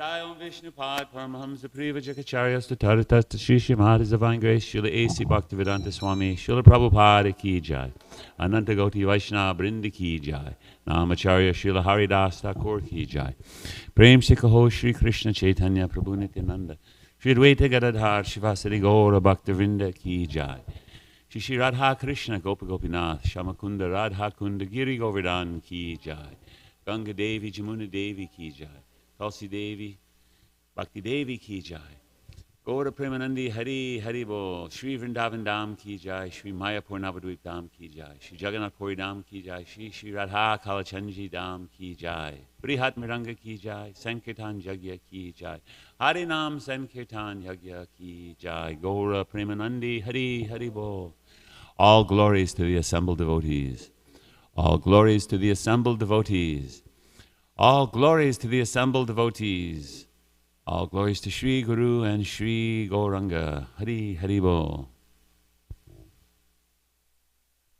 Jai Om Vishnupad Paramahamsa Priva Jakacharya Stataratas Shri Shrimad His Divine Grace Srila A.C. Bhaktivedanta Swami Srila Prabhupada Ki Jai Ananta Gauti Vaishnava Brinda Ki Jai Namacharya Srila Haridas Thakur Ki Jai Prem Sikaho Shri Krishna Chaitanya Prabhu Nityananda Shri Dvaita Gadadhar Shivasari Gaura Bhaktivinoda Ki Jai Shri Radha Krishna Gopa Gopinath Shamakunda Radha Kunda Giri Govardhan Ki Jai Ganga Devi Jamuna Devi Ki Jai Tulsi Devi, Bhakti Devi Ki Jai, Gaura Premanandi Hari Hari Bol, Shri Vrindavan Dham Ki Jai, Shri Mayapur Navadvip Dham Ki Jai, Shri Jagannath Puri Dham Ki Jai, Shri Radha Kalachandji Dham Ki Jai, Brihat Miranga Ki Jai, Sankirtan Yagya Ki Jai, Harinam Sankirtan Yagya Ki Jai, Gaura Premanandi Hari Hari Bol. All glories to the assembled devotees. All glories to the assembled devotees. All glories to the assembled devotees. All glories to Sri Guru and Sri Gauranga. Hari Hari Bol.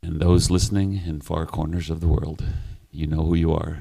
And those listening in far corners of the world, you know who you are.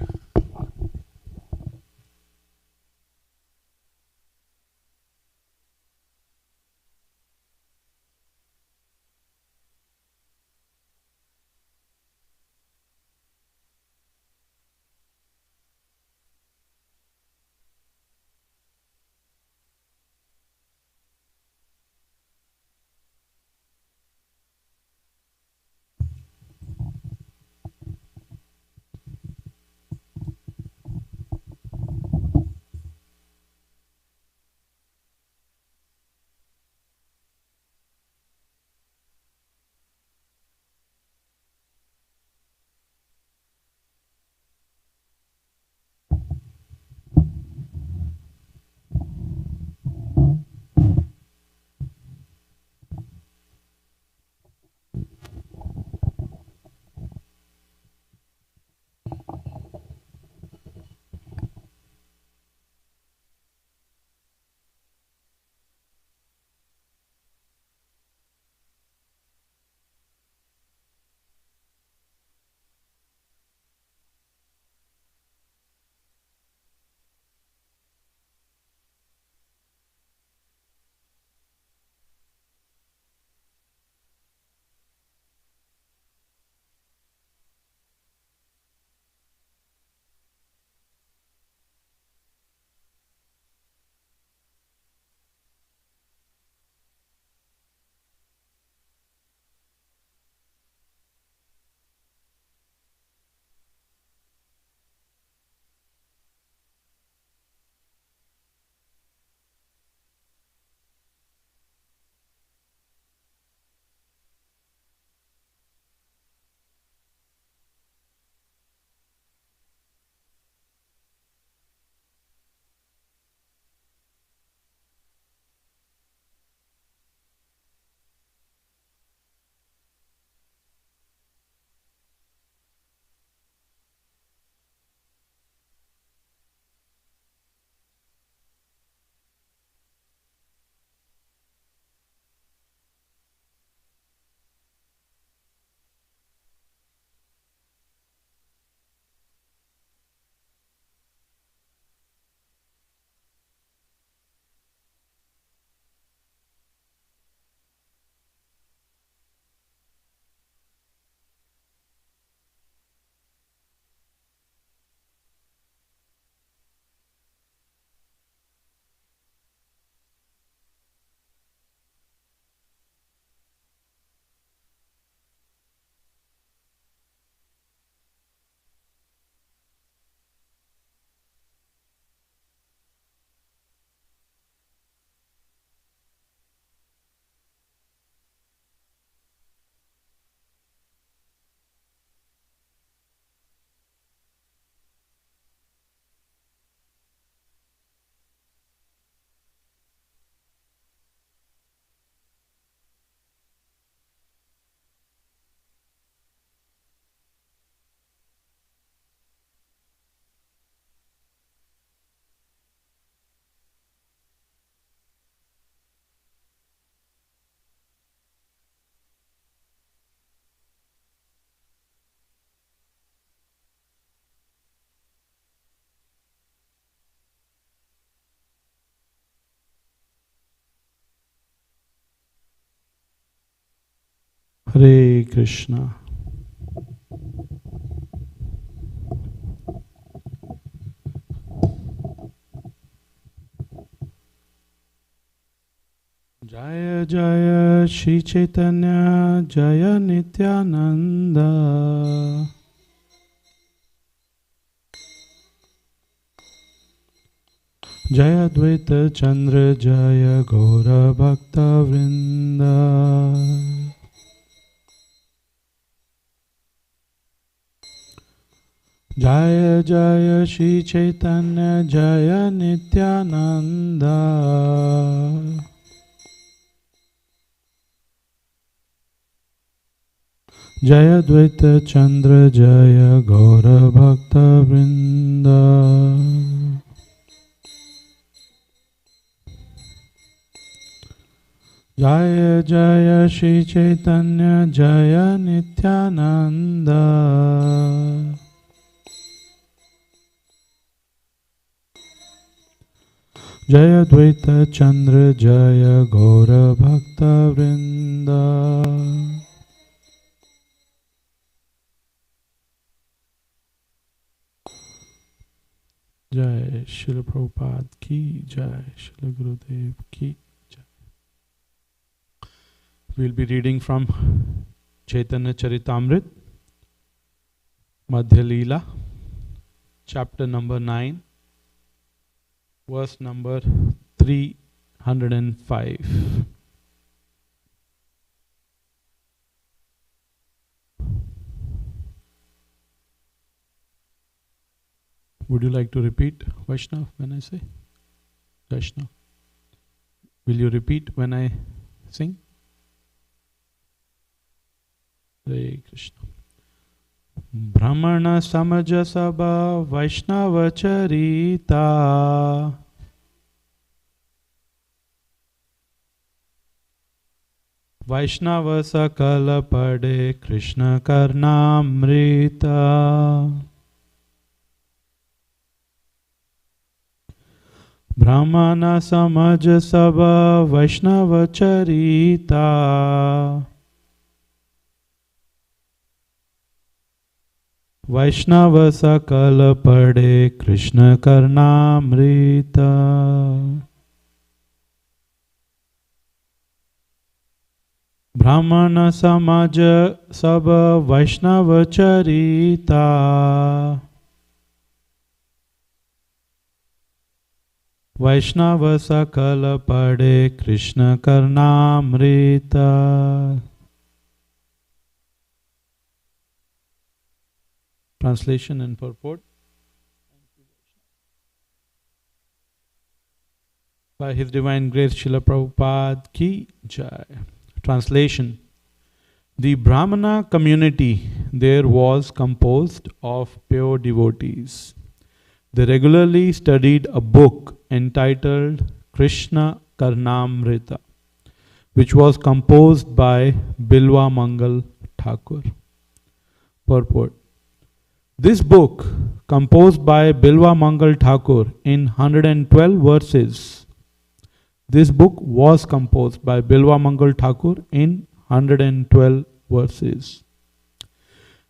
Krishna. Jaya Jaya Shri Chaitanya Jaya Nityananda. Jaya Dvaita Chandra Jaya Gaura Bhakta Vrinda. Jaya Jaya Shri Chaitanya Jaya Nityananda. Jaya Dvaita Chandra Jaya Gaura Bhakta Vrinda. Jaya Jaya Shri Chaitanya Jaya Nityananda. Jaya Dvaita Chandra Jaya Gaura Bhakta Vrinda. Jai Srila Prabhupada ki Jai, Srila Gurudev ki Jai. We'll be reading from Chaitanya Charitamrit, Madhya Leela, chapter number 9, verse number 305. Would you like to repeat, Vaishnav, when I say? Vaishnav. Will you repeat when I sing? Hare Krishna. Brahmana Samaja Sabha Vaishnava Charita. Vaishnava Sakala Pade Krishna Karnamrita. Brahmana Samaja Sabha Vaishnava Charita. Vaishnava Sakala Pade Krishna Karnamrita. Brahmana Samaja Sabha Vaishnava Charita. Vaishnava Sakala Pade Krishna Karnamrita. Translation and purport. By His Divine Grace, Srila Prabhupada ki Jai. Translation. The Brahmana community there was composed of pure devotees. They regularly studied a book entitled Krishna Karnamrita, which was composed by Bilwa Mangal Thakur. Purport. This book, composed by Bilwa Mangal Thakur in 112 verses, this book was composed by Bilwa Mangal Thakur in 112 verses.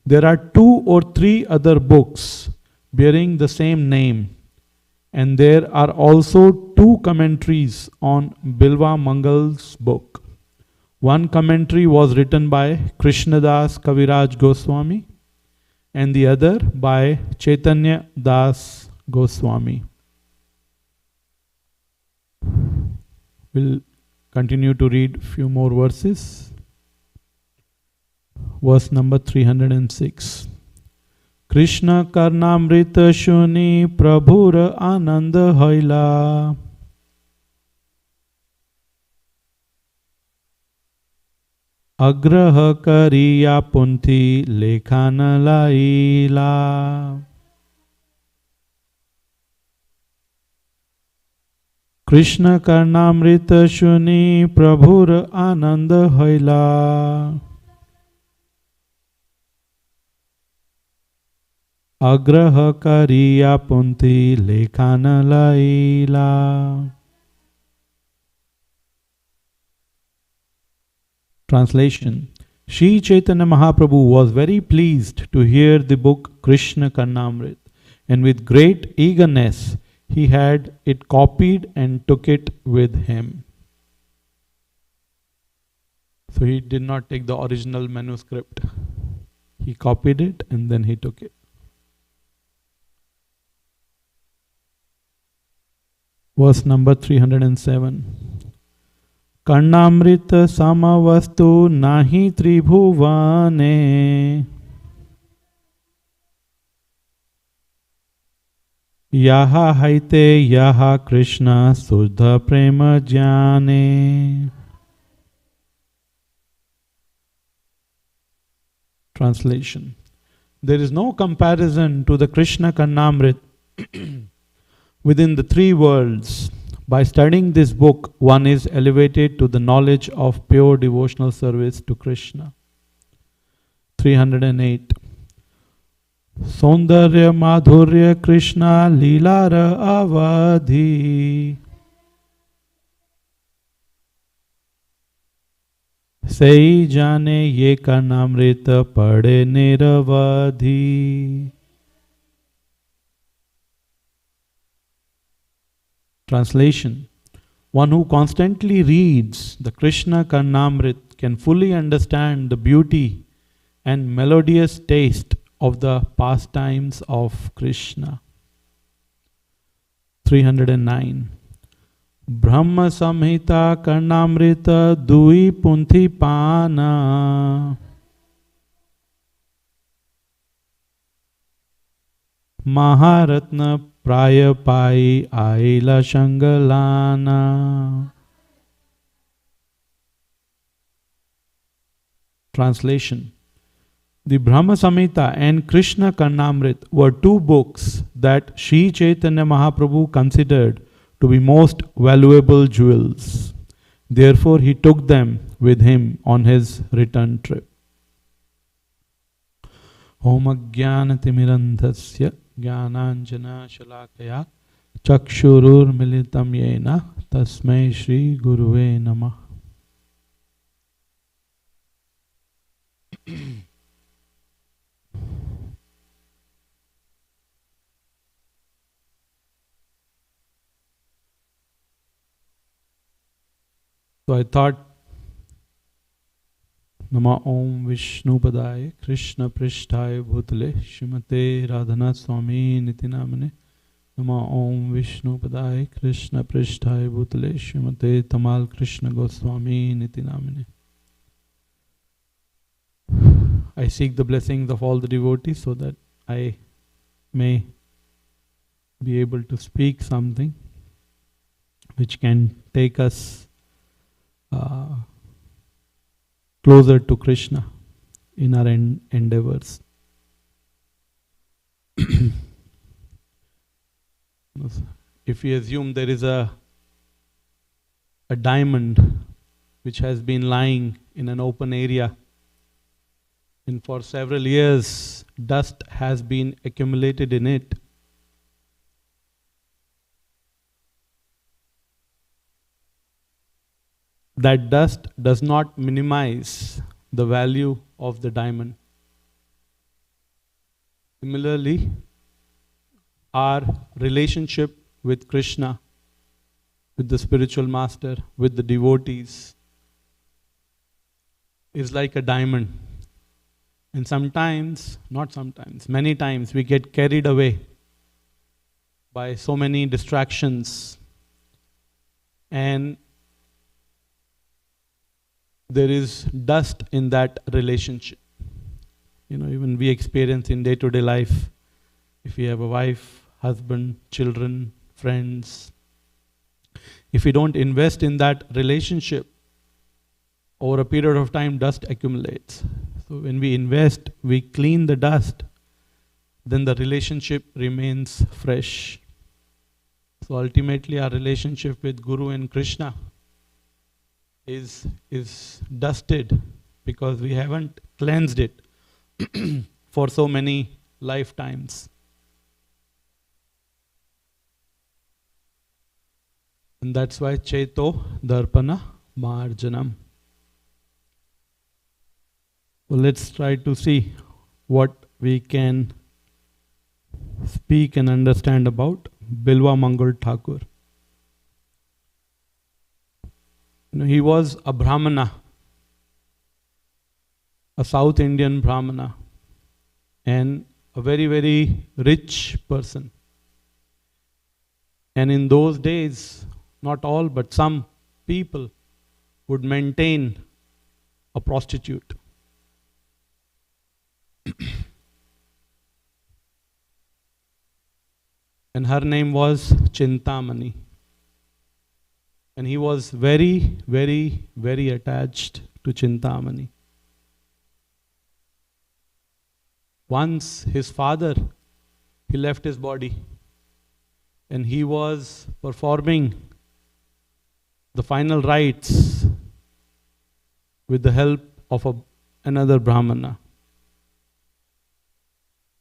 There are 2 or 3 other books bearing the same name, and there are also 2 commentaries on Bilwa Mangal's book. One commentary was written by Krishnadas Kaviraj Goswami and the other by Chaitanya Das Goswami. We'll continue to read few more verses. Verse number 306. Krishna Karnamrita Shuni Prabhur Ananda Haila. Agraha Kariya Punthi Lekhana Laila. Krishna Karnamrita Shuni Prabhur Ananda Haila. Agraha Kariya Punthi Lekhana Laila. Translation. Sri Chaitanya Mahaprabhu was very pleased to hear the book Krishna Karnamrit, and with great eagerness he had it copied and took it with him. So he did not take the original manuscript. He copied it and then he took it. Verse number 307. Karnamrita samavastu nahi tribhuvane yaha haite yaha Krishna suddha prema jnane. Translation. There is no comparison to the Krishna Karnamrit within the three worlds. By studying this book, one is elevated to the knowledge of pure devotional service to Krishna. 308. Saundarya madhurya Krishna lilara avadhi sei jane ye karnamrita pade niravadhi. Translation. One who constantly reads the Krishna Karnamrit can fully understand the beauty and melodious taste of the pastimes of Krishna. 309. Brahma Samhita Karnamrita Dui Punthi Pana Maharatna Prayapai Aila Shangalana. Translation. The Brahma Samhita and Krishna Karnamrit were two books that Sri Chaitanya Mahaprabhu considered to be most valuable jewels. Therefore, he took them with him on his return trip. Om Ajnanatimirandhasya Jnananjana Shalakaya Chakshurur Militam Yena Tasmai Shri Guruve Namah. So I thought, Nama Om Vishnu Padaya Krishna Prishtaya Bhutale Shrimate Radhana Swami Nitinamane. Nama Om Vishnu Padaya Krishna Prishtaya Bhutale Shrimate Tamal Krishna Goswami Nitinamane. I seek the blessings of all the devotees so that I may be able to speak something which can take us closer to Krishna in our endeavors. If we assume there is a diamond which has been lying in an open area, and for several years dust has been accumulated in it, that dust does not minimize the value of the diamond. Similarly, our relationship with Krishna, with the spiritual master, with the devotees, is like a diamond. And sometimes, not sometimes, many times we get carried away by so many distractions, and there is dust in that relationship. You know, even we experience in day-to-day life, if we have a wife, husband, children, friends, if we don't invest in that relationship, over a period of time, dust accumulates. So when we invest, we clean the dust, then the relationship remains fresh. So ultimately, our relationship with Guru and Krishna is dusted because we haven't cleansed it for so many lifetimes. And that's why Cheto Darpana Marjanam. So let's try to see what we can speak and understand about Bilwa Mangal Thakur. He was a Brahmana, a South Indian Brahmana, and a very, very rich person. And in those days, not all, but some people would maintain a prostitute. And her name was Chintamani. And he was very, very, very attached to Chintamani. Once his father, he left his body and he was performing the final rites with the help of another Brahmana.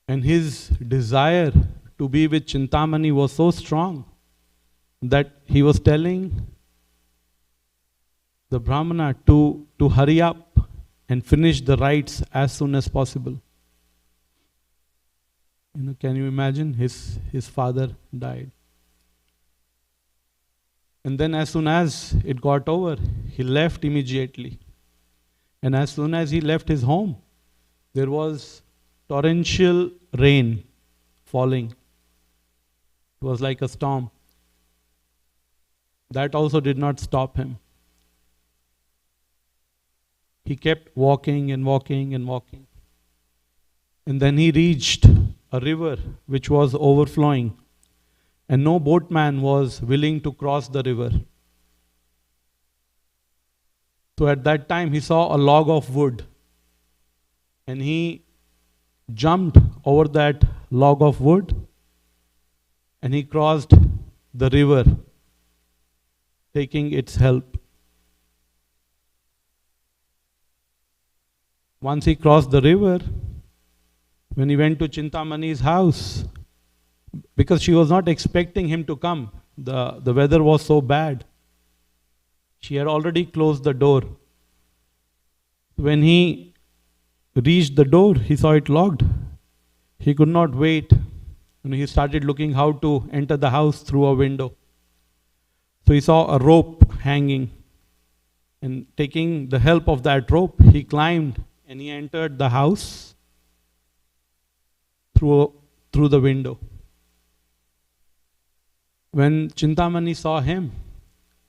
And his desire to be with Chintamani was so strong that he was telling the Brahmana to hurry up and finish the rites as soon as possible. Can you imagine? His father died. And then as soon as it got over, he left immediately. And as soon as he left his home, there was torrential rain falling. It was like a storm. That also did not stop him. He kept walking and walking and walking. And then he reached a river which was overflowing. And no boatman was willing to cross the river. So at that time he saw a log of wood. And he jumped over that log of wood. And he crossed the river, taking its help. Once he crossed the river, when he went to Chintamani's house, because she was not expecting him to come, the weather was so bad. She had already closed the door. When he reached the door, he saw it locked. He could not wait. And he started looking how to enter the house through a window. So he saw a rope hanging. And taking the help of that rope, he climbed and he entered the house through the window. When Chintamani saw him,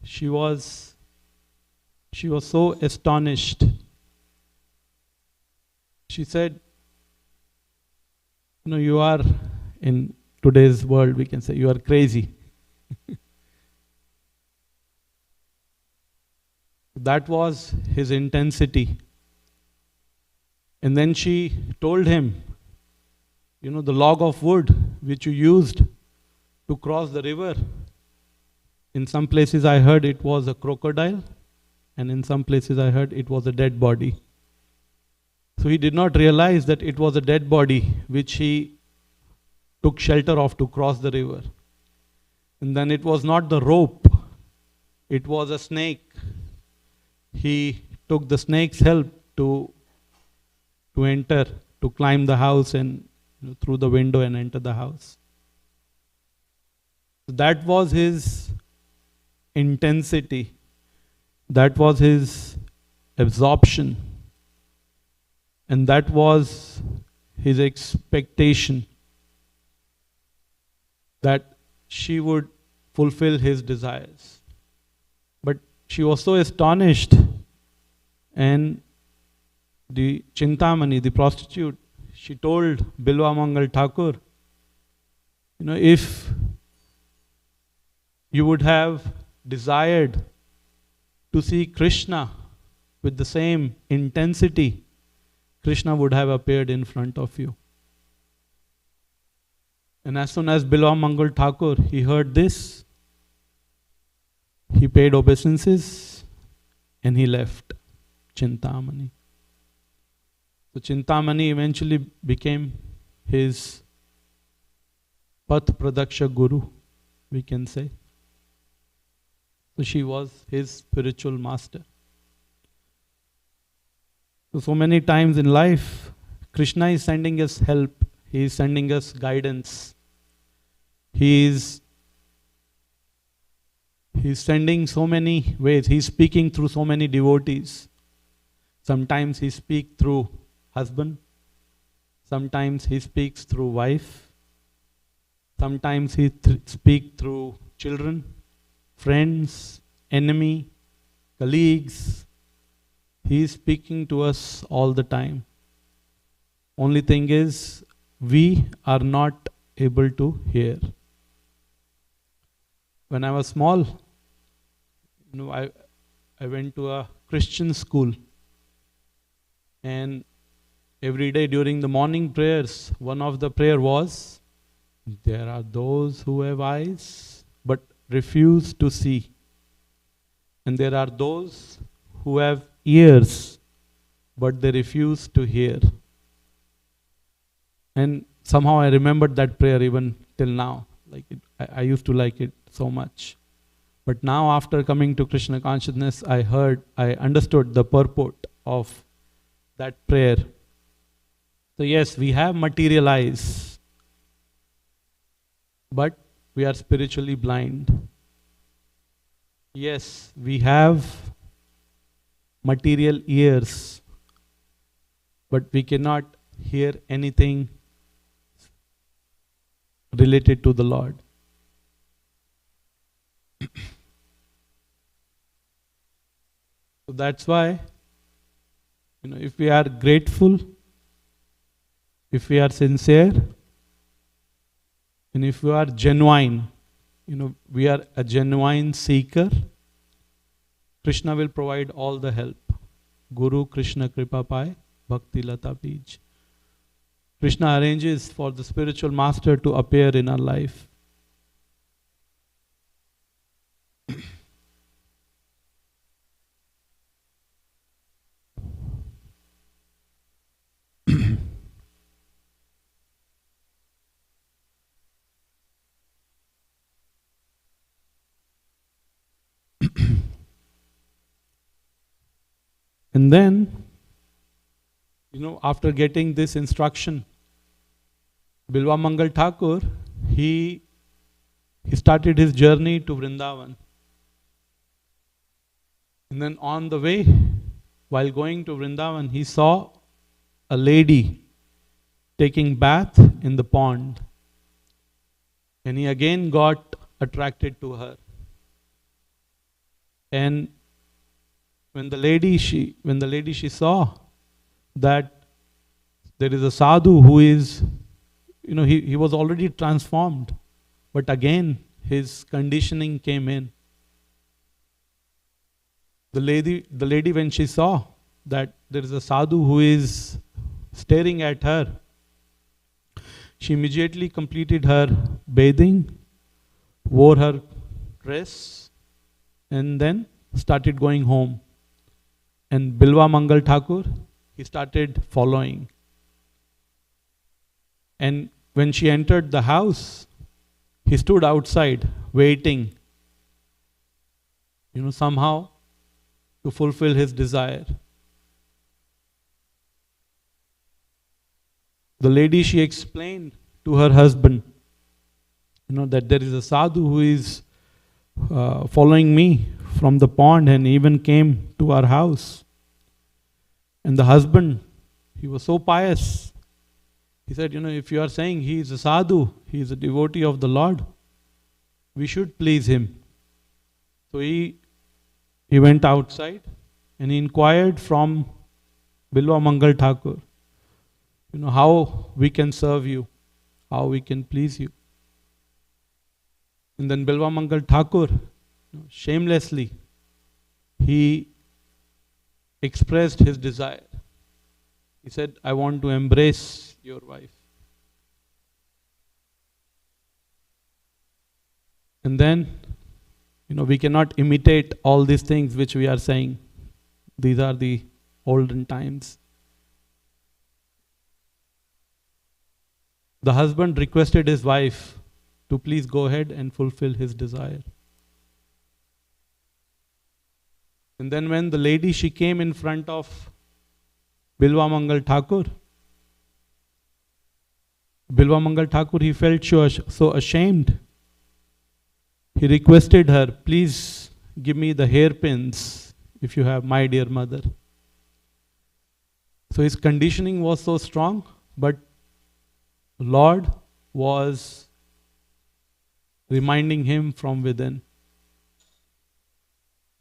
she was so astonished. She said, you are, in today's world we can say, you are crazy. That was his intensity. And then she told him, the log of wood which you used to cross the river, in some places I heard it was a crocodile, and in some places I heard it was a dead body. So he did not realize that it was a dead body which he took shelter of to cross the river. And then it was not the rope, it was a snake. He took the snake's help to enter, to climb the house and through the window and enter the house. That was his intensity. That was his absorption. And that was his expectation that she would fulfill his desires. But she was so astonished, and the Chintamani, the prostitute, she told Bilwa Mangal Thakur, if you would have desired to see Krishna with the same intensity, Krishna would have appeared in front of you. And as soon as Bilwa Mangal Thakur, he heard this, he paid obeisances and he left Chintamani. So Chintamani eventually became his Path Pradaksha Guru, we can say. So she was his spiritual master. So many times in life, Krishna is sending us help. He is sending us guidance. He is sending so many ways. He is speaking through so many devotees. Sometimes he speaks through husband. Sometimes he speaks through wife. Sometimes he speaks through children, friends, enemy, colleagues. He is speaking to us all the time. Only thing is, we are not able to hear. When I was small, I went to a Christian school, and every day during the morning prayers, one of the prayer was, there are those who have eyes but refuse to see, and there are those who have ears but they refuse to hear. And somehow I remembered that prayer even till now. I used to like it so much. But now after coming to Krishna consciousness, I understood the purport of that prayer. So yes, we have material eyes, but we are spiritually blind. Yes, we have material ears, but we cannot hear anything related to the Lord. So that's why, if we are grateful, if we are sincere, and if we are genuine, we are a genuine seeker, Krishna will provide all the help. Guru Krishna Kripa Pai, Bhakti Lata Bij. Krishna arranges for the spiritual master to appear in our life. And then, after getting this instruction, Bilwa Mangal Thakur, he started his journey to Vrindavan. And then on the way, while going to Vrindavan, he saw a lady taking bath in the pond. And he again got attracted to her. And when the lady she saw that there is a sadhu who is, he was already transformed, but again his conditioning came in. The lady when she saw that there is a sadhu who is staring at her, she immediately completed her bathing, wore her dress, and then started going home. And Bilwa Mangal Thakur, he started following. And when she entered the house, he stood outside waiting, somehow to fulfill his desire. The lady, she explained to her husband, that there is a sadhu who is following me from the pond and even came to our house. And the husband, he was so pious. He said, if you are saying he is a sadhu, he is a devotee of the Lord, we should please him. So he went outside and he inquired from Bilwa Mangal Thakur, how we can serve you, how we can please you. And then Bilwa Mangal Thakur, shamelessly, he expressed his desire. He said, I want to embrace your wife. And then, we cannot imitate all these things which we are saying. These are the olden times. The husband requested his wife to please go ahead and fulfill his desire. And then when the lady, she came in front of Bilwa Mangal Thakur. Bilwa Mangal Thakur, he felt so ashamed. He requested her, please give me the hairpins if you have, my dear mother. So his conditioning was so strong, but Lord was reminding him from within.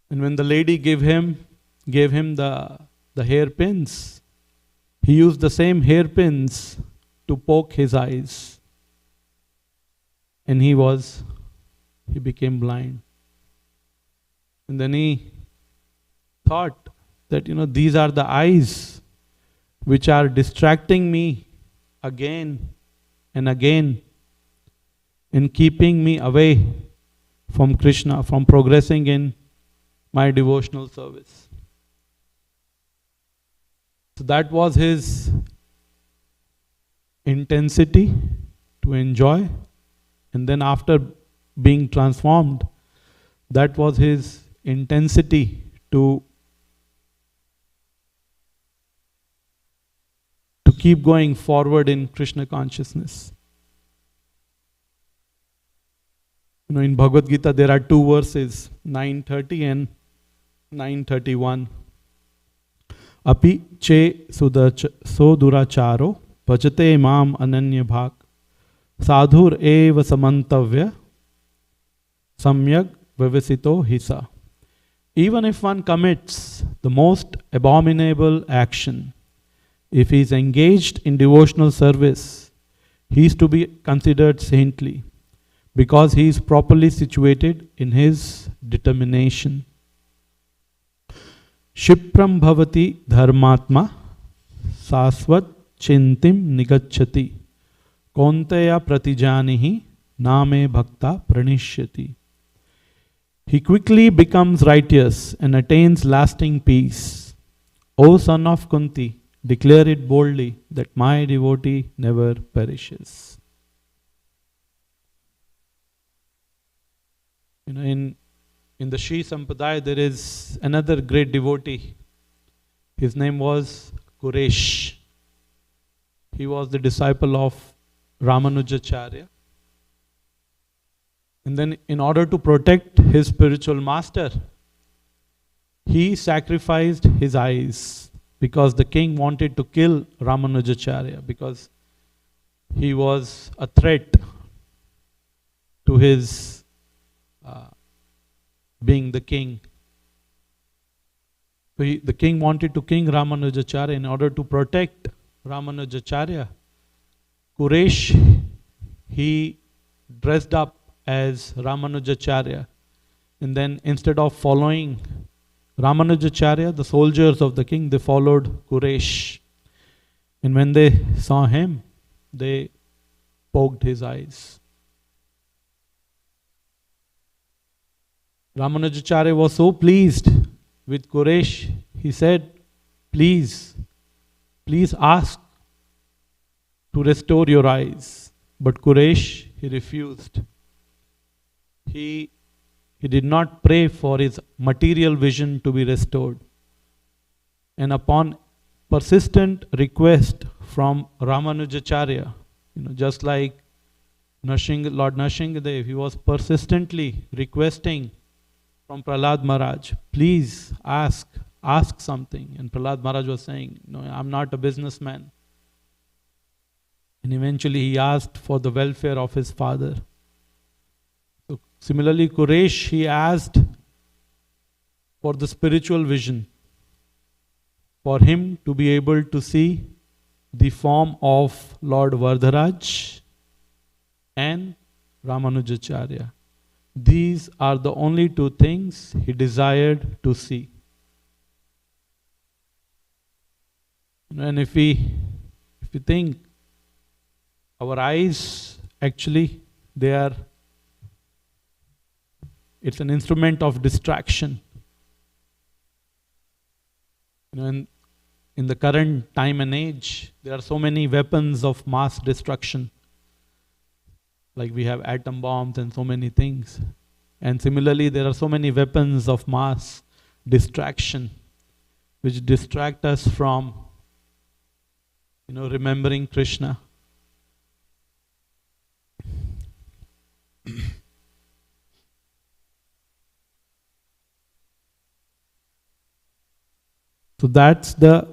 And when the lady gave him the hairpins, he used the same hairpins to poke his eyes. And he became blind. And then he thought that, these are the eyes which are distracting me again and again and keeping me away from Krishna, from progressing in my devotional service. So that was his intensity to enjoy. And then after being transformed, that was his intensity to keep going forward in Krishna consciousness. In Bhagavad Gita there are two verses, 9:30 and 9:31. Api che soduracharo bhajate mam ananya bhak sadhur eva samantavya samyak vivasito hisa. Even if one commits the most abominable action, if he is engaged in devotional service, he is to be considered saintly because he is properly situated in his determination. Shipram bhavati dharmatma sasvat chintim nigacchati konteya pratijanihi name bhakta pranishyati. He quickly becomes righteous and attains lasting peace. O son of Kunti, declare it boldly that my devotee never perishes. In the Shri Sampradaya there is another great devotee. His name was Kuresh. He was the disciple of Ramanujacharya. And then in order to protect his spiritual master, he sacrificed his eyes because the king wanted to kill Ramanujacharya because he was a threat to his being the king. So the king wanted to kill Ramanujacharya. In order to protect Ramanujacharya, Kuresh, he dressed up as Ramanujacharya. And then instead of following Ramanujacharya, the soldiers of the king, they followed Kuresh. And when they saw him, they poked his eyes. Ramanujacharya was so pleased with Kuresh, he said, please ask to restore your eyes. But Kuresh, he refused. He did not pray for his material vision to be restored. And upon persistent request from Ramanujacharya, just like Lord Nrsingadev, he was persistently requesting from Prahlad Maharaj, please ask something. And Prahlad Maharaj was saying, no, I'm not a businessman. And eventually he asked for the welfare of his father. So similarly, Kuresh, he asked for the spiritual vision, for him to be able to see the form of Lord Vardharaj and Ramanujacharya. These are the only two things he desired to see. And if we think, our eyes actually, it's an instrument of distraction. In the current time and age, there are so many weapons of mass destruction. Like we have atom bombs and so many things. And similarly, there are so many weapons of mass distraction which distract us from remembering Krishna. So that's the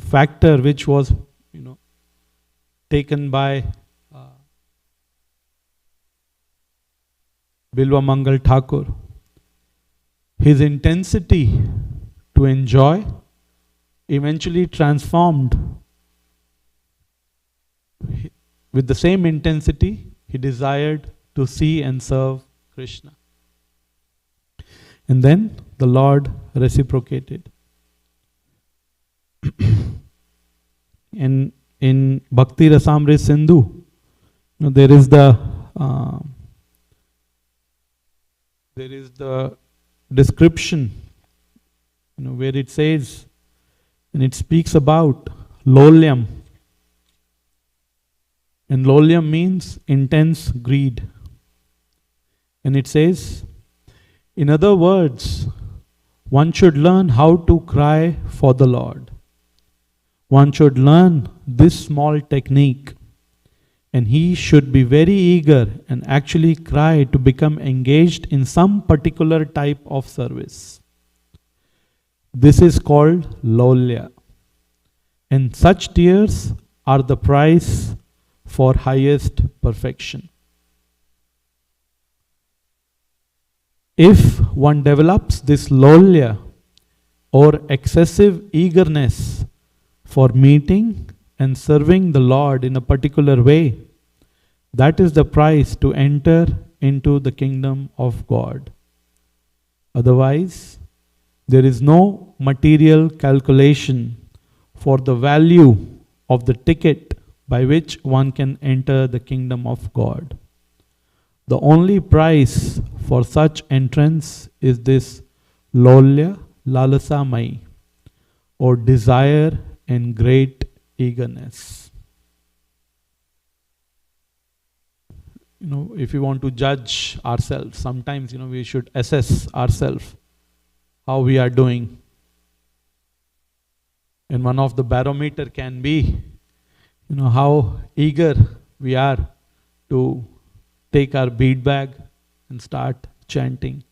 factor which was, taken by Bilva Mangal Thakur. His intensity to enjoy eventually transformed. With the same intensity, he desired to see and serve Krishna. And then the Lord reciprocated. And in Bhakti Rasamrita Sindhu, there is the description, where it says, and it speaks about lolyam. And lolyam means intense greed. And it says, in other words, one should learn how to cry for the Lord. One should learn this small technique, and he should be very eager and actually cry to become engaged in some particular type of service. This is called lolya, and such tears are the price for highest perfection. If one develops this lolya or excessive eagerness for meeting and serving the Lord in a particular way, that is the price to enter into the kingdom of God. Otherwise, there is no material calculation for the value of the ticket by which one can enter the kingdom of God. The only price for such entrance is this lolya lalasamai, or desire and great eagerness. If we want to judge ourselves, sometimes we should assess ourselves, how we are doing. And one of the barometer can be, how eager we are to take our bead bag and start chanting.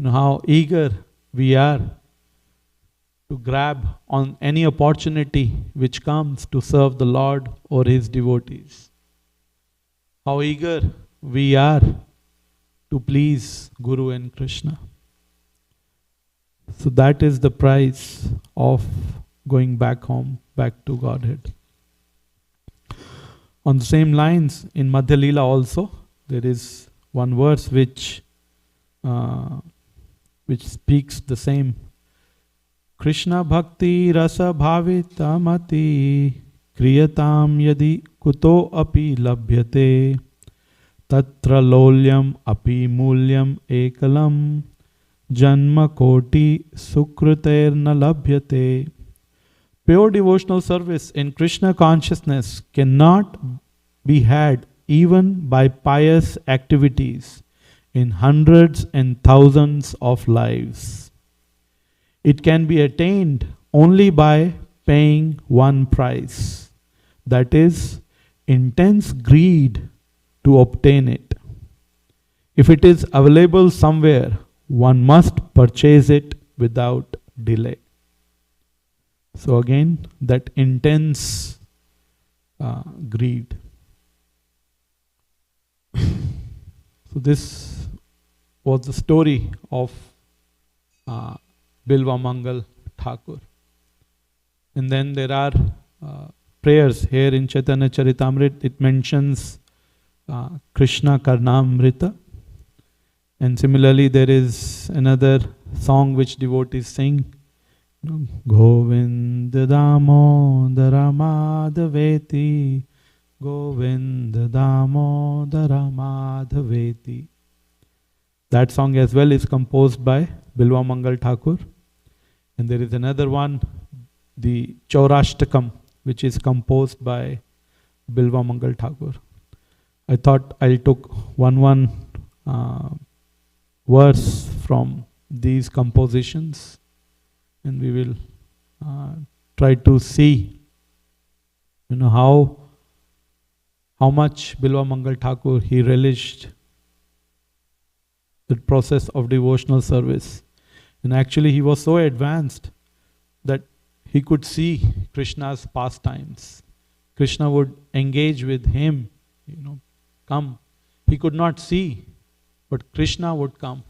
How eager we are to grab on any opportunity which comes to serve the Lord or His devotees. How eager we are to please Guru and Krishna. So that is the price of going back home, back to Godhead. On the same lines, in Madhya Leela also, there is one verse which speaks the same. Krishna bhakti rasa bhavitamati kriyatam yadi kuto api labhyate tatra lolyam api mulyam ekalam janma koti sukruterna labhyate. Pure devotional service in Krishna consciousness cannot be had even by pious activities in hundreds and thousands of lives. It can be attained only by paying one price, that is, intense greed to obtain it. If it is available somewhere, one must purchase it without delay. So again, that intense greed. So this was the story of Bilva Mangal Thakur. And then there are prayers here in Chaitanya Charitamrita. It mentions Krishna Karnamrita. And similarly, there is another song which devotees sing. Govinda Damodara Madhaveti, Govinda Damodara Madhaveti. That song as well is composed by Bilva Mangal Thakur. And there is another one, the Chaurashtakam, which is composed by Bilva Mangal Thakur. I thought I'll took one verse from these compositions, and we will try to see, how much Bilwa Mangal Thakur, he relished the process of devotional service. And actually he was so advanced that he could see Krishna's pastimes. Krishna would engage with him, come. He could not see, but Krishna would come.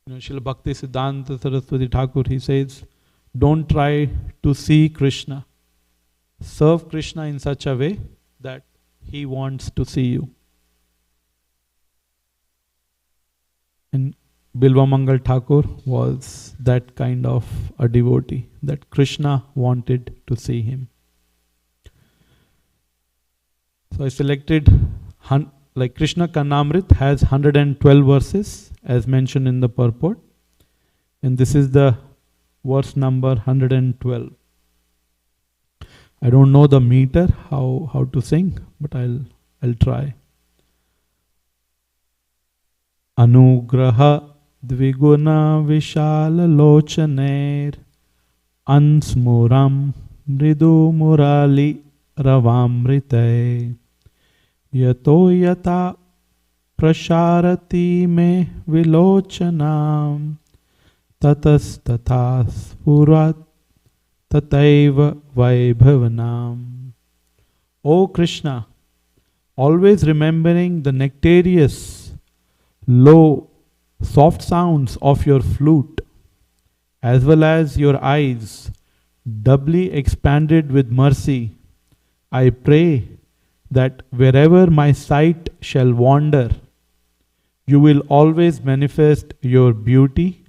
Srila Bhakti Siddhanta Saraswati Thakur, he says, don't try to see Krishna. Serve Krishna in such a way that he wants to see you. And Bilwa Mangal Thakur was that kind of a devotee, that Krishna wanted to see him. So I selected, like Krishna Karnamrit has 112 verses as mentioned in the purport. And this is the verse number 112. I don't know the meter, how to sing, but I'll try. Anugraha dviguna vishala lochaner ansmuram mridu murali ravamrite yato yata prasharati me vilochanam tatas tatas purat tataiva vaibhavanam. O Krishna, always remembering the nectareous, low, soft sounds of your flute, as well as your eyes, doubly expanded with mercy, I pray that wherever my sight shall wander, you will always manifest your beauty,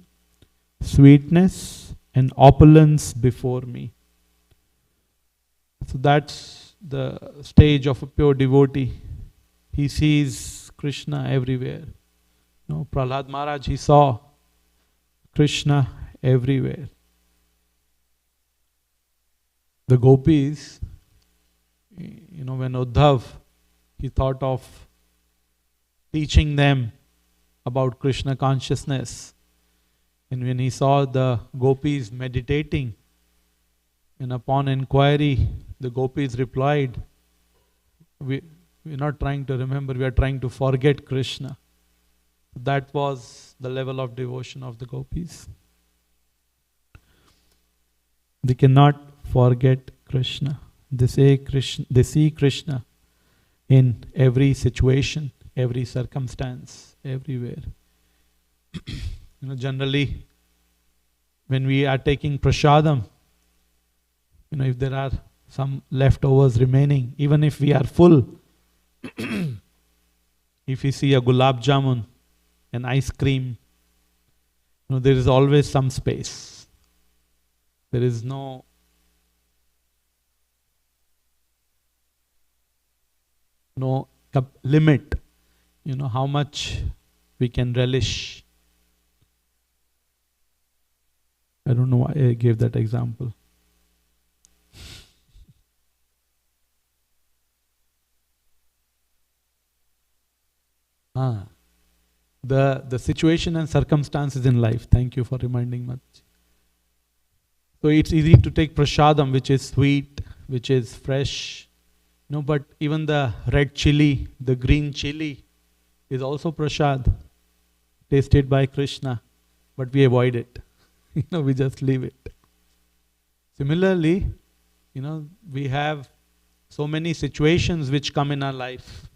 sweetness, and opulence before me. So that's the stage of a pure devotee. He sees Krishna everywhere. Prahlad Maharaj, he saw Krishna everywhere. The gopis, when Uddhav, he thought of teaching them about Krishna consciousness. And when he saw the gopis meditating, and upon inquiry, the gopis replied, we're not trying to remember, we are trying to forget Krishna. That was the level of devotion of the gopis. They cannot forget Krishna. They see Krishna in every situation, every circumstance, everywhere. Generally, when we are taking prasadam, if there are some leftovers remaining, even if we are full, if we see a gulab jamun, an ice cream, there is always some space. There is no limit, how much we can relish. I don't know why I gave that example. The situation and circumstances in life. Thank you for reminding me. So it's easy to take prasadam, which is sweet, which is fresh. But even the red chili, the green chili is also prasad, tasted by Krishna, but we avoid it. We just leave it. Similarly, we have so many situations which come in our life.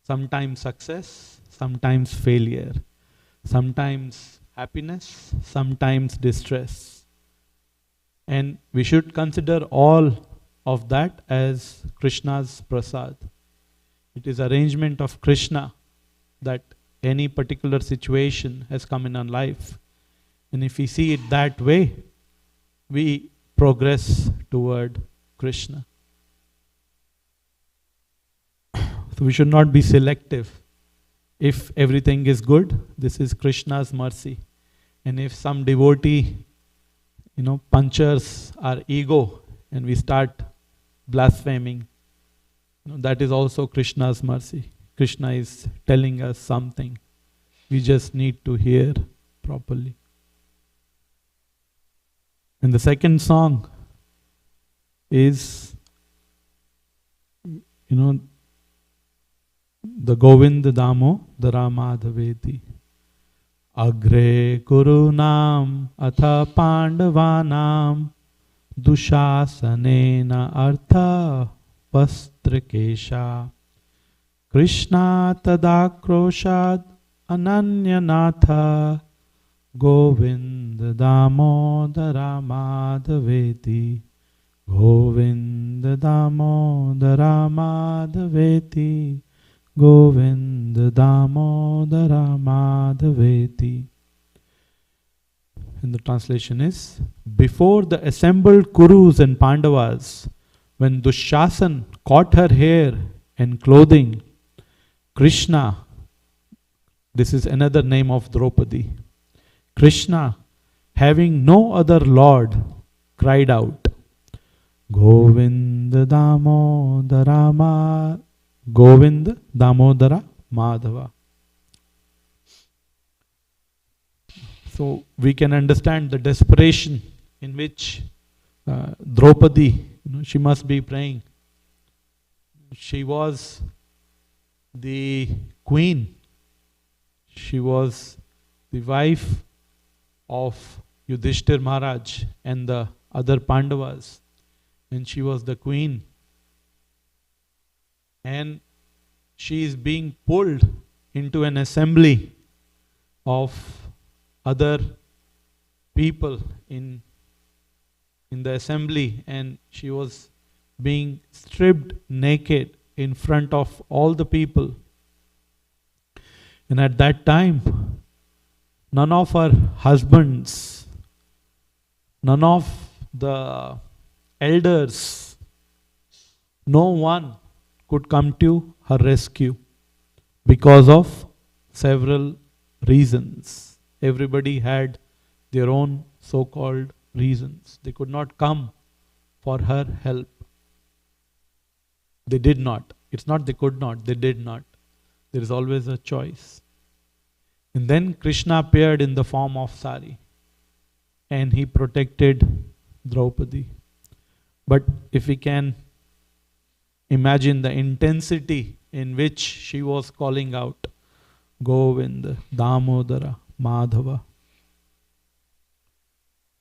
Sometimes success, sometimes failure, sometimes happiness, sometimes distress. And we should consider all of that as Krishna's prasad. It is arrangement of Krishna that any particular situation has come in our life. And if we see it that way, we progress toward Krishna. So we should not be selective. If everything is good, this is Krishna's mercy. And if some devotee, punctures our ego and we start blaspheming, that is also Krishna's mercy. Krishna is telling us something. We just need to hear properly. And the second song is, the Govind Damo Daramadhaveti. Agre Kurunam Atha Pandavanam Dushasanena Artha Vastrakesha Krishna Tadakroshad Ananyanatha Govinda Damodara Madhaveti. Govinda Damodara Madhaveti. Govinda Damodara Madhaveti. And the translation is, before the assembled Kurus and Pandavas, when Dushasan caught her hair and clothing, Krishna, this is another name of Draupadi, Krishna, having no other lord, cried out, Govinda Damodara Govinda Damodara Madhava. So we can understand the desperation in which Draupadi, she must be praying. She was the queen. She was the wife of Yudhishthir Maharaj and the other Pandavas. And she was the queen. And she is being pulled into an assembly of other people in the assembly, and she was being stripped naked in front of all the people. And at that time, none of her husbands, none of the elders, no one could come to her rescue because of several reasons. Everybody had their own so-called reasons. They could not come for her help. They did not. It's not they could not, they did not. There is always a choice. And then Krishna appeared in the form of sari, and he protected Draupadi. But if we can imagine the intensity in which she was calling out, Govinda, Damodara, Madhava.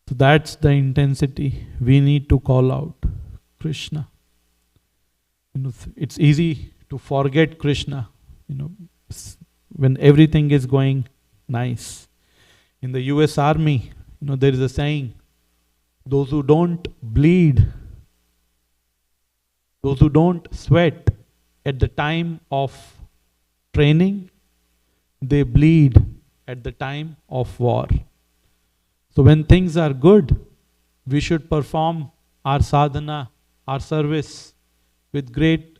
So that's the intensity we need to call out Krishna. It's easy to forget Krishna, when everything is going nice. In the US Army, there is a saying, those who don't bleed, those who don't sweat at the time of training, they bleed at the time of war. So when things are good, we should perform our sadhana, our service with great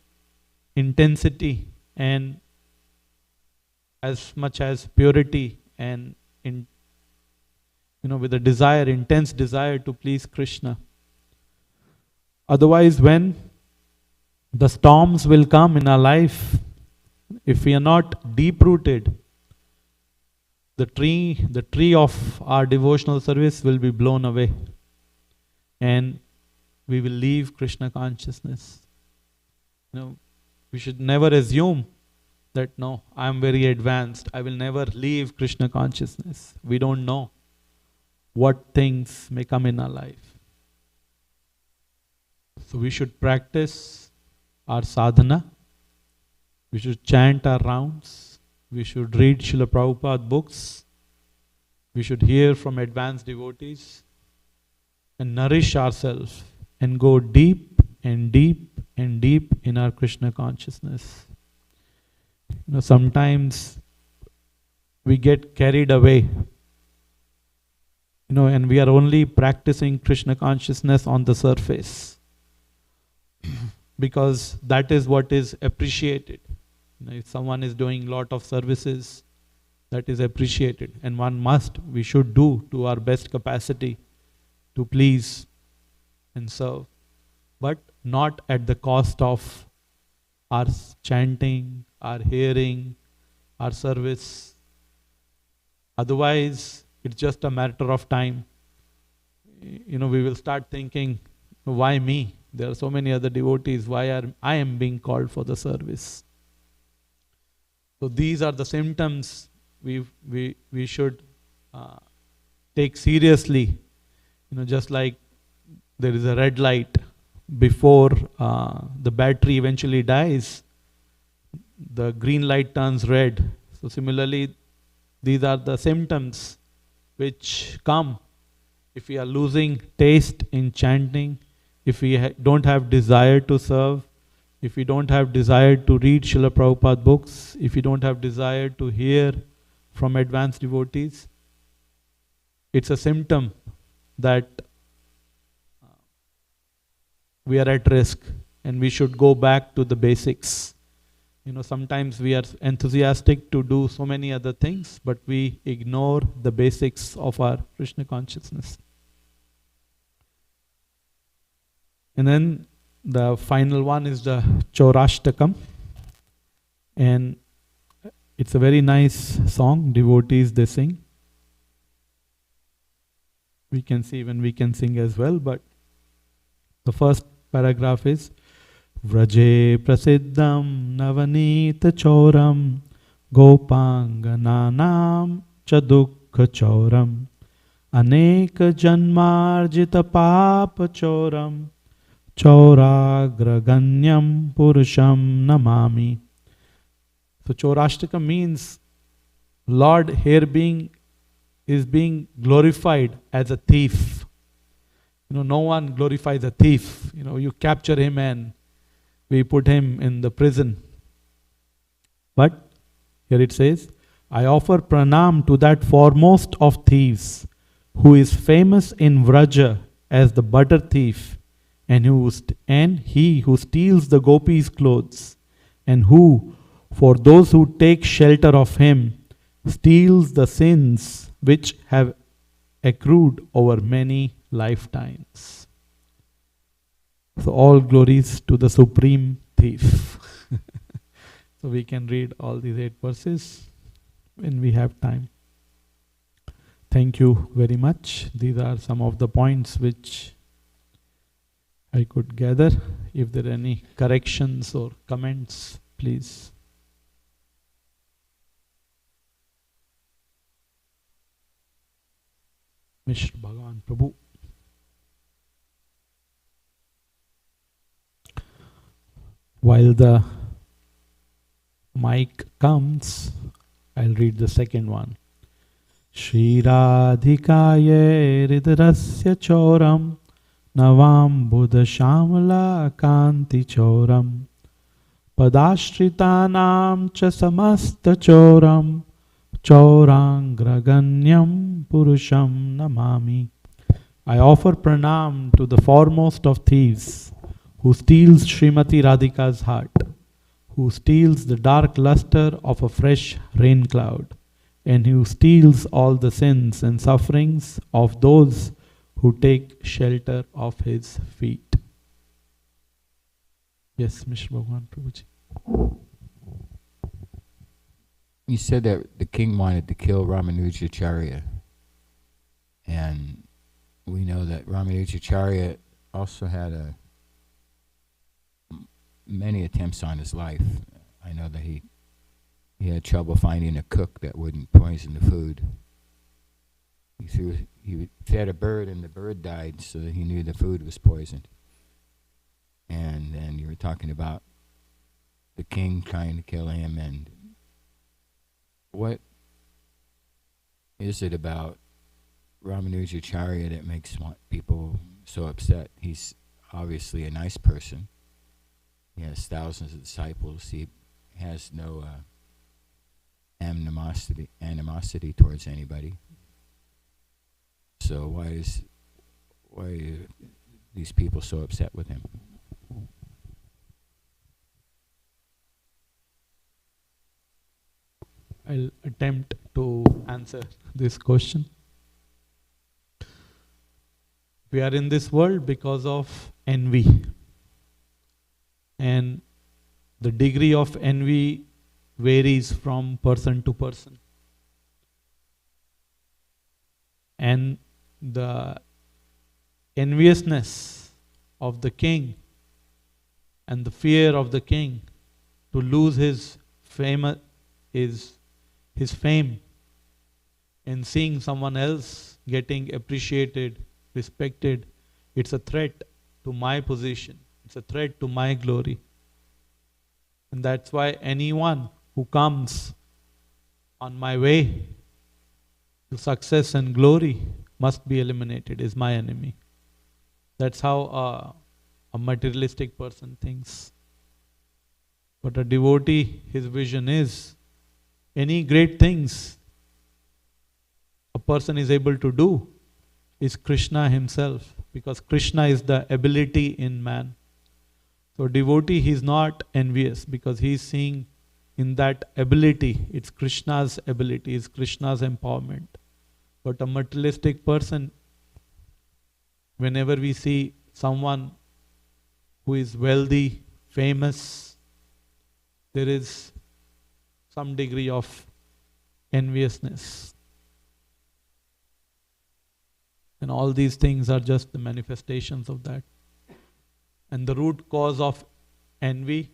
intensity and as much as purity and with a desire, intense desire to please Krishna. Otherwise, when the storms will come in our life, if we are not deep-rooted, the tree of our devotional service will be blown away, and we will leave Krishna consciousness. We should never assume that, no, I am very advanced, I will never leave Krishna consciousness. We don't know what things may come in our life. So we should practice our sadhana, we should chant our rounds, we should read Srila Prabhupada books, we should hear from advanced devotees and nourish ourselves and go deep and deep and deep in our Krishna consciousness. Sometimes we get carried away, and we are only practicing Krishna consciousness on the surface because that is what is appreciated. If someone is doing a lot of services, that is appreciated, and we should do to our best capacity to please and serve, but not at the cost of our chanting, our hearing, our service. Otherwise, it's just a matter of time. we will start thinking, why me? There are so many other devotees. Why I am being called for the service? So these are the symptoms we should take seriously. Just like there is a red light before the battery eventually dies, the green light turns red. So similarly, these are the symptoms which come if we are losing taste in chanting, if we don't have desire to serve, if we don't have desire to read Srila Prabhupada books, if we don't have desire to hear from advanced devotees. It's a symptom that we are at risk and we should go back to the basics. Sometimes we are enthusiastic to do so many other things, but we ignore the basics of our Krishna consciousness. And then the final one is the Chaurashtakam. And it's a very nice song, devotees they sing. We can see when we can sing as well, but the first paragraph is Vraje prasiddham navanita choram gopangananam chadukha choram aneka janmarjita papa choram chauragraganyam purusham namami. So Chaurashtaka means Lord here is being glorified as a thief. No one glorifies a thief. You capture him and we put him in the prison. But here it says, I offer pranam to that foremost of thieves, who is famous in Vraja as the butter thief, and he who steals the gopis' clothes, and who, for those who take shelter of him, steals the sins which have accrued over many lifetimes. So all glories to the supreme thief. So we can read all these 8 verses when we have time. Thank you very much. These are some of the points which I could gather. If there are any corrections or comments, please. Mr. Bhagavan Prabhu. While the mic comes, I'll read the second one. Shri Radhikaye Ridrasya Choram Navam Buddha Shamala Kanti Choram Padashritanam Cha Samasta Choram Chaurangraganyam Purusham Namami. I offer pranam to the foremost of thieves, who steals Srimati Radhika's heart, who steals the dark luster of a fresh rain cloud, and who steals all the sins and sufferings of those who take shelter of his feet. Yes, Mr. Bhagavan Prabhuji. You said that the king wanted to kill Ramanujacharya, and we know that Ramanujacharya also had many attempts on his life. I know that he had trouble finding a cook that wouldn't poison the food. He fed a bird and the bird died, so he knew the food was poisoned. And then you were talking about the king trying to kill him, and what is it about Ramanujacharya that makes people so upset? He's obviously a nice person. He has thousands of disciples. He has no animosity towards anybody. So why are these people so upset with him? I'll attempt to answer this question. We are in this world because of envy. And the degree of envy varies from person to person. And the enviousness of the king and the fear of the king to lose his fame, his fame in seeing someone else getting appreciated, respected. It's a threat to my position. It's a threat to my glory. And that's why anyone who comes on my way to success and glory must be eliminated, is my enemy. That's how a materialistic person thinks. But a devotee, his vision is any great things a person is able to do is Krishna himself, because Krishna is the ability in man. So devotee, he is not envious because he is seeing in that ability, it's Krishna's ability, it's Krishna's empowerment. But a materialistic person, whenever we see someone who is wealthy, famous, there is some degree of enviousness. And all these things are just the manifestations of that. And the root cause of envy,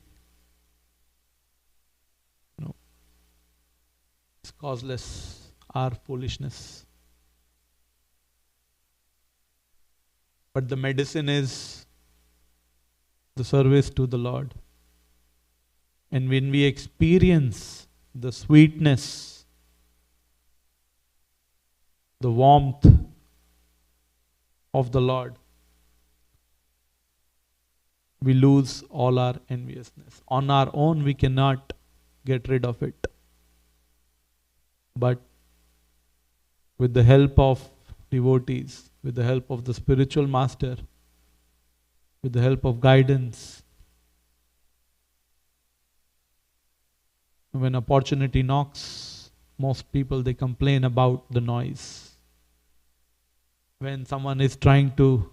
is causeless, our foolishness. But the medicine is the service to the Lord. And when we experience the sweetness, the warmth of the Lord, we lose all our enviousness. On our own, we cannot get rid of it. But with the help of devotees, with the help of the spiritual master, with the help of guidance, when opportunity knocks, most people, they complain about the noise. When someone is trying to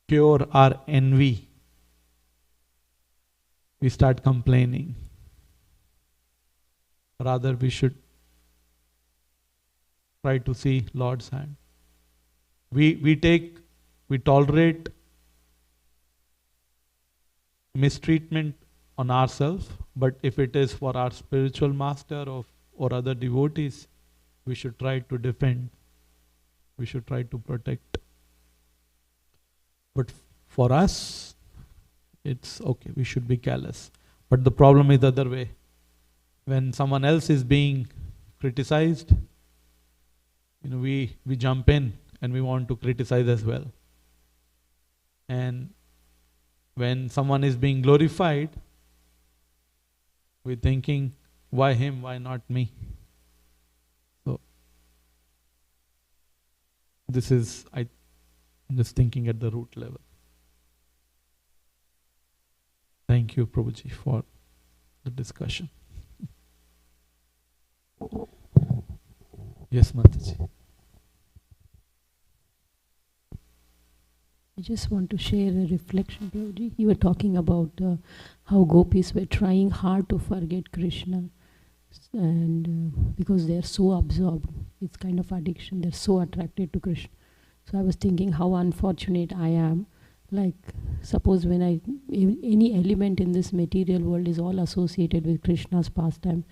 cure our envy, we start complaining. Rather, we should try to see Lord's hand. We tolerate mistreatment on ourselves, but if it is for our spiritual master or other devotees, we should try to defend. We should try to protect. But for us, it's okay, we should be callous. But the problem is the other way. When someone else is being criticized, we jump in and we want to criticize as well. And when someone is being glorified, we're thinking, why him, why not me? So, this is, I'm just thinking at the root level. Thank you, Prabhuji, for the discussion. Yes, Mataji. I just want to share a reflection, Prabhuji. You were talking about how gopis were trying hard to forget Krishna, and because they are so absorbed, it's kind of addiction. They're so attracted to Krishna. So I was thinking how unfortunate I am. Like, suppose when any element in this material world is all associated with Krishna's pastime,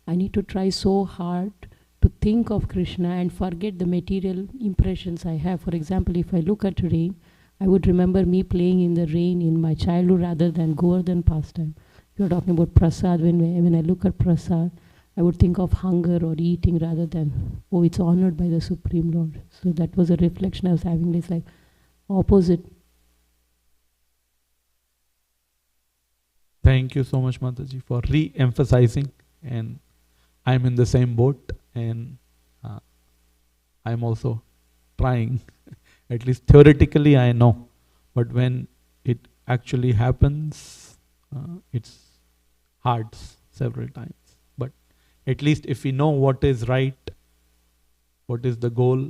I need to try so hard to think of Krishna and forget the material impressions I have. For example, if I look at rain, I would remember me playing in the rain in my childhood rather than Govardhan pastime. You're talking about prasad. When I look at prasad, I would think of hunger or eating rather than, oh, it's honored by the Supreme Lord. So that was a reflection I was having. It's like opposite. Thank you so much, Mataji, for re-emphasizing. And I'm in the same boat, and I'm also trying. At least theoretically I know, but when it actually happens, it's hard several times. But at least if we know what is right, what is the goal,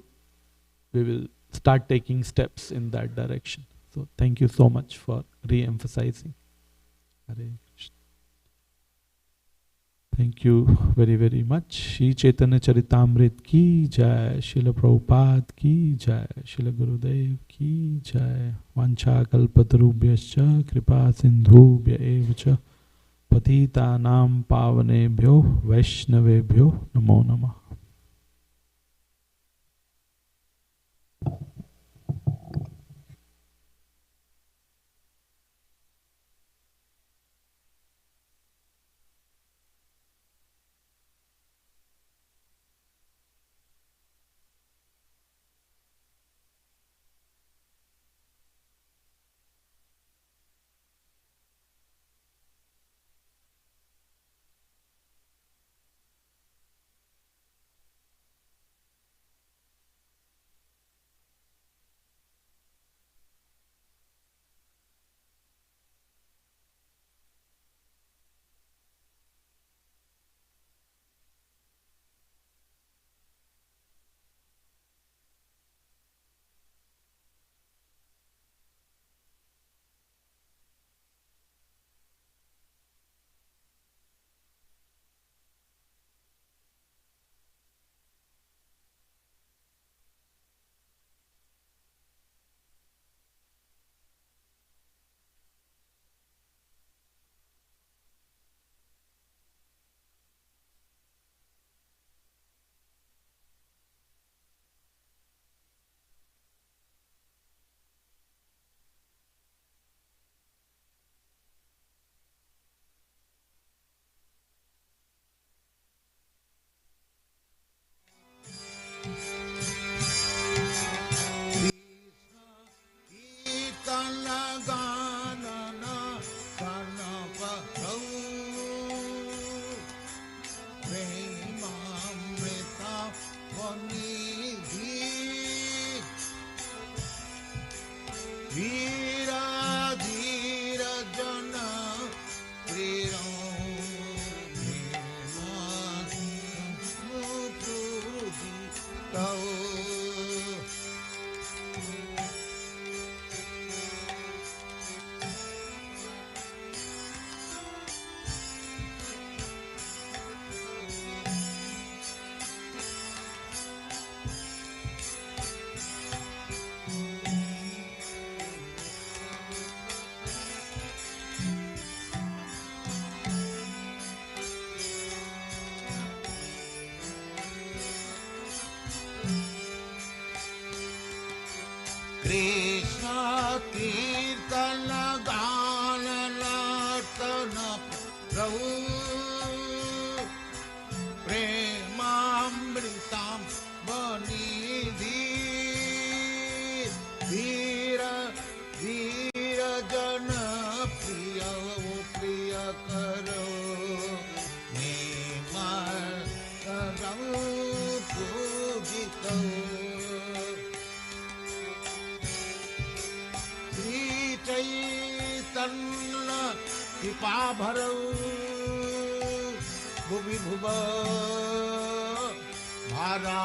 we will start taking steps in that direction. So thank you so much for re-emphasizing. Hare Krishna. Thank you very, very much. Shri Chaitanya Charitamrit ki jai, Srila Prabhupada ki jai, Srila Gurudev ki jai. Vancha kalpatarubhyascha kripa sindhubhya evacha patitanam pavanebhyo vaishnavebhyo namo namah. Krishna Kirtana Gana Nartana Prabhu Premamritam Vanidhi Dhira Dhira Jana Priya Priya Karo Nimar Karau Pujitau Chaitanya Kripa Bharau Bhuvi Bhuva Bhara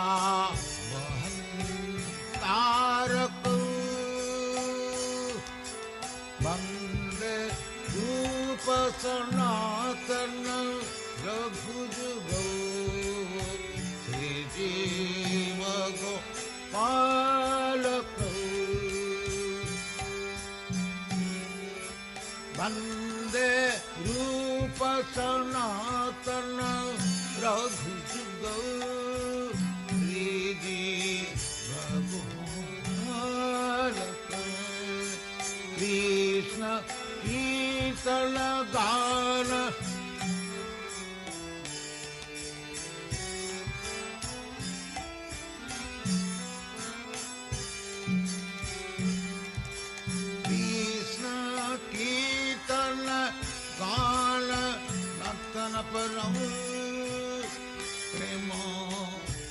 Vahan Tarakau Bande Rupa Sanatana Raghujugo Sri Jiva Gopalakau Bande Rupa Sanatana Raghujugo Ridi Bhagavata Krishna Kirtana Gana Gana Natana Param Prema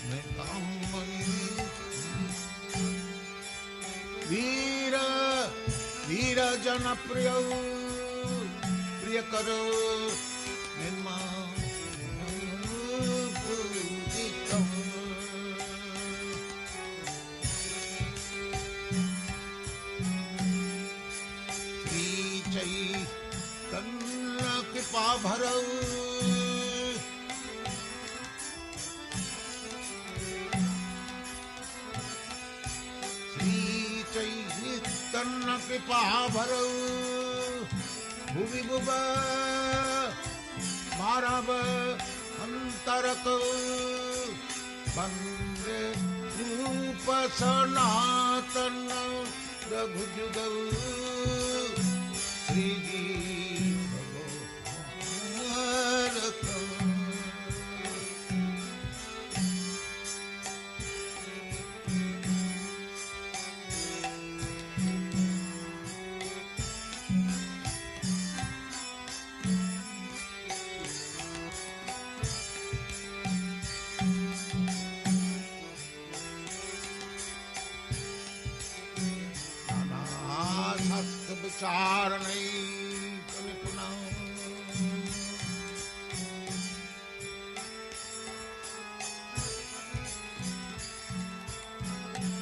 Metamani Veera Veera Jana Priya Priya Karo Nirma Pujitam Sri Chaitanya Kripa Bharau विभुव मारव अंतरक वंदे रूप सनातन रघुजुग श्री चारणी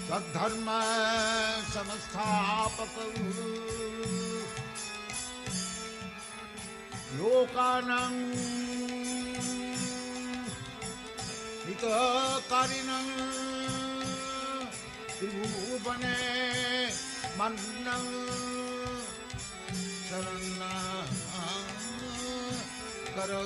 सद्धर्म समस्थापक लोकानां हितकारिणं त्रिभुवने मन्नं शरणं करो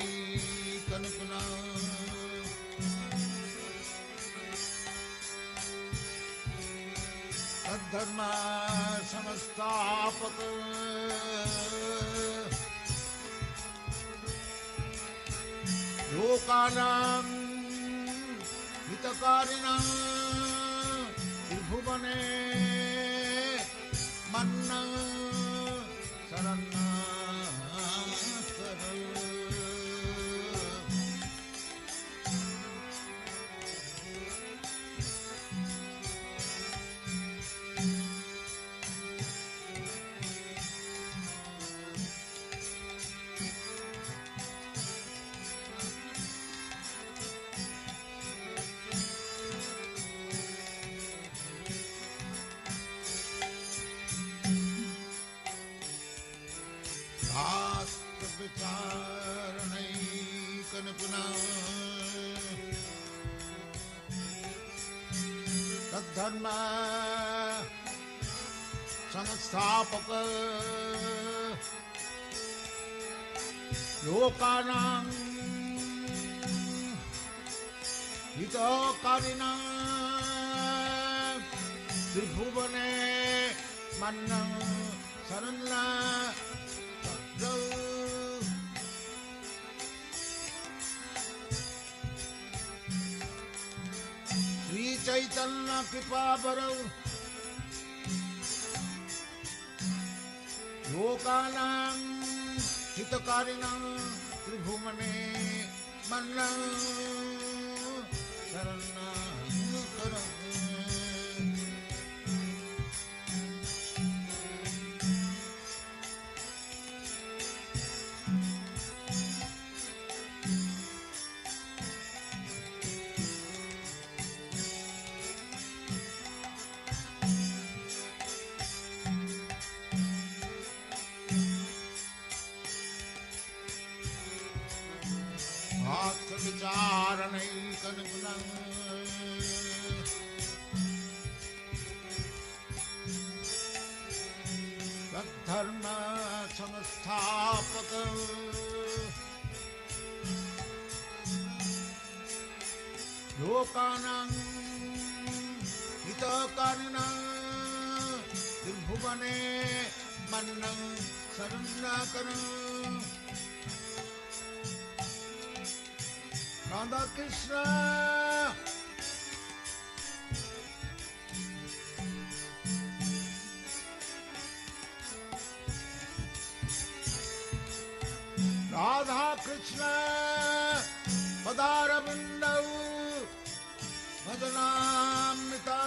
विचारणैकनुपुना सद्धर्म समस्थापक लोकानां हितकारिणां त्रिभुवने मन्नं शरणं विचारणैकनुपुना तद्धर्म संस्थापक लोकानां हितकारिणां त्रिभुवने मन्नं शरणं श्री चैतन्य कृपा बरौ लोकानां हितकारिणां त्रिभुवने मन्नं शरणं करो विचारणैकनुपुना तद्धर्म संस्थापक लोकानां हितकारिणां त्रिभुवने मन्नं शरणं करो राधा कृष्ण राधा कृष्ण पदार बिंदौ भजनामृतौ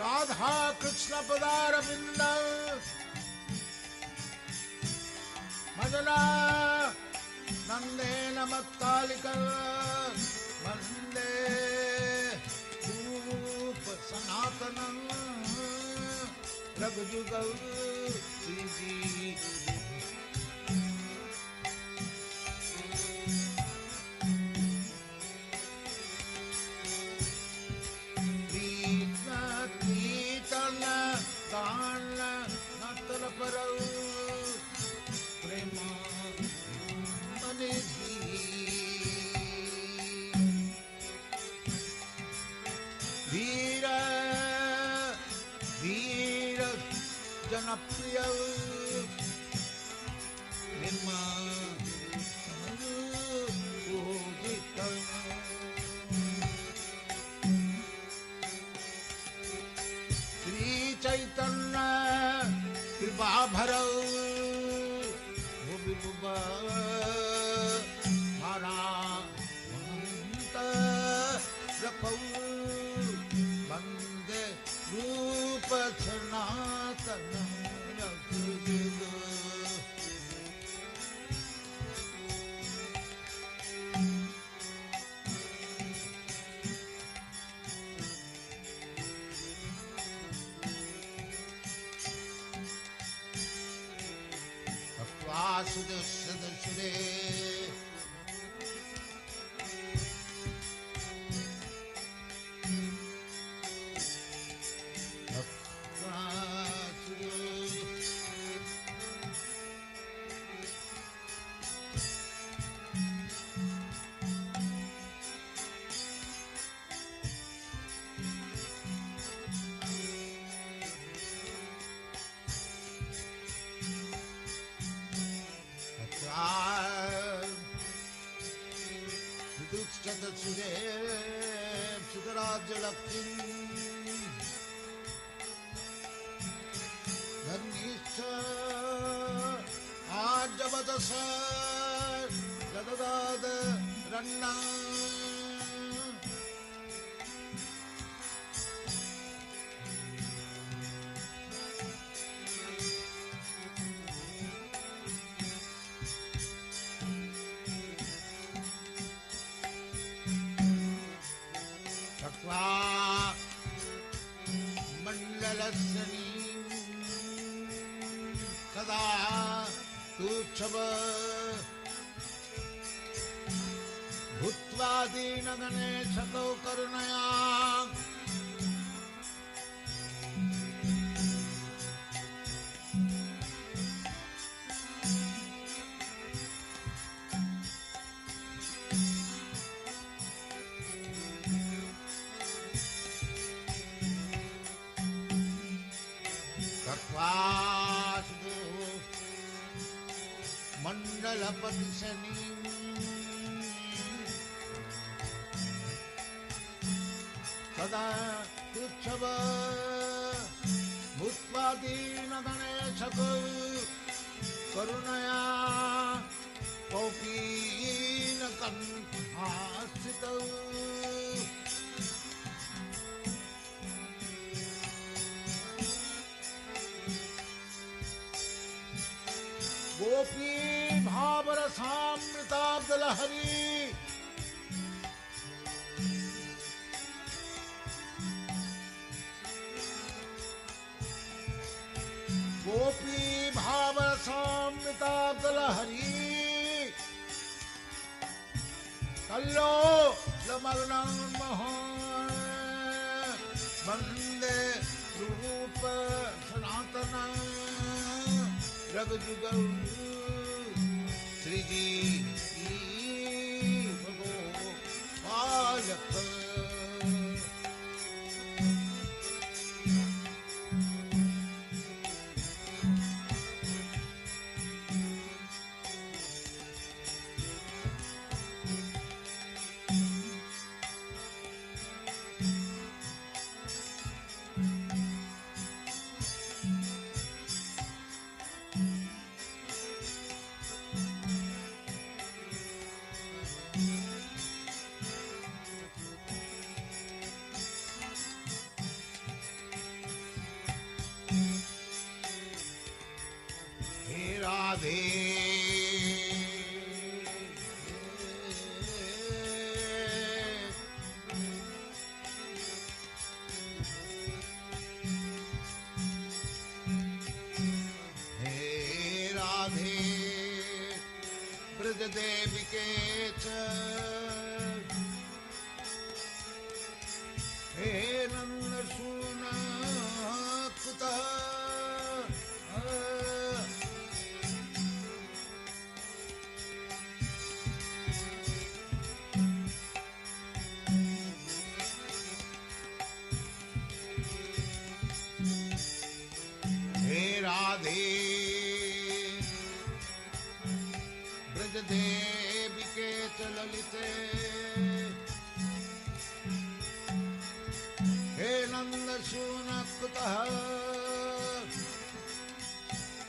राधा कृष्ण पदार बिंदौ भजना नंदेन मत्तालिका वंदे रूप सनातनं रघुजुगौ श्रीजी कृष्ण कीर्तन गान नतल परौ प्रेम धीर धीर जनप्रिय श्री चैतन्य कृपा भरौ वंदे रूप सनातन वासुदेव सुधराज्य लक्ष्मी धर्मीश्च आजवदस जददाद रन्ना मंडलस्नी सदा तुच्छव भूत्वा दीनगणे शतो करुणया मंडलपति शनि सदा तुच्छव भूत्वा दीनगणेश करुणया कौपीन कंठास्थितौ गोपी भावरसामृताब्दलहरी गोपी भावरसामृताब्दलहरी कल्लो लमग्नं मोहन वंदे रूप सनातनं रघुजुगौ श्रीजी भगो पालक ब्रजदेविके च हे नन्दसूना कुतः हे राधे ब्रजदेविके च ललिते हे नन्दसूना कुतः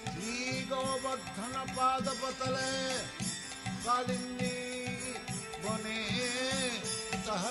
श्रीगोवर्धन पादपतले कालिन्दी वने कुतः